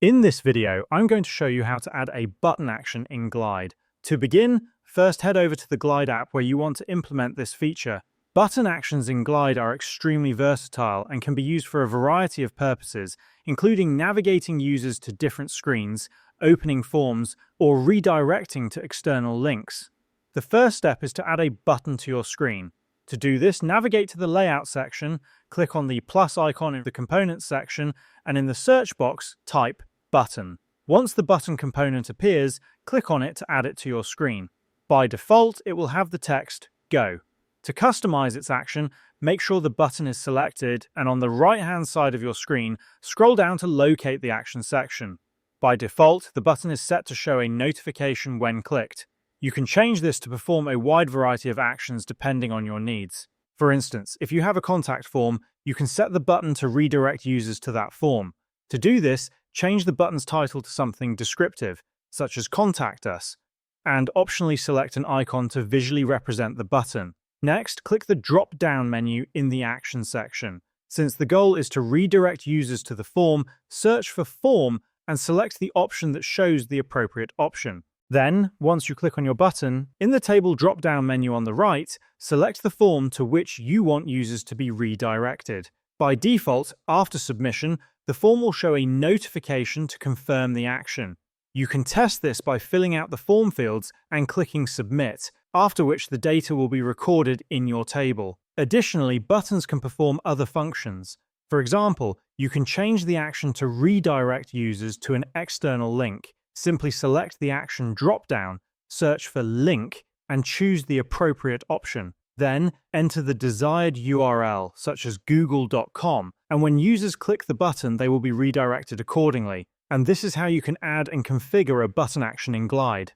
In this video, I'm going to show you how to add a button action in Glide. To begin, first head over to the Glide app where you want to implement this feature. Button actions in Glide are extremely versatile and can be used for a variety of purposes, including navigating users to different screens, opening forms, or redirecting to external links. The first step is to add a button to your screen. To do this, navigate to the Layout section, click on the plus icon in the Components section, and in the search box, type Button. Once the button component appears, click on it to add it to your screen. By default, it will have the text Go. To customize its action, make sure the button is selected, and on the right-hand side of your screen, scroll down to locate the action section. By default, the button is set to show a notification when clicked. You can change this to perform a wide variety of actions depending on your needs. For instance, if you have a contact form, you can set the button to redirect users to that form. To do this, change the button's title to something descriptive, such as Contact Us, and optionally select an icon to visually represent the button. Next, click the drop-down menu in the Action section. Since the goal is to redirect users to the form, search for Form and select the option that shows the appropriate option. Then, once you click on your button, in the table drop-down menu on the right, select the form to which you want users to be redirected. By default, after submission, the form will show a notification to confirm the action. You can test this by filling out the form fields and clicking Submit, after which the data will be recorded in your table. Additionally, buttons can perform other functions. For example, you can change the action to redirect users to an external link. Simply select the action drop-down, search for Link, and choose the appropriate option. Then, enter the desired URL, such as google.com, and when users click the button, they will be redirected accordingly. And this is how you can add and configure a button action in Glide.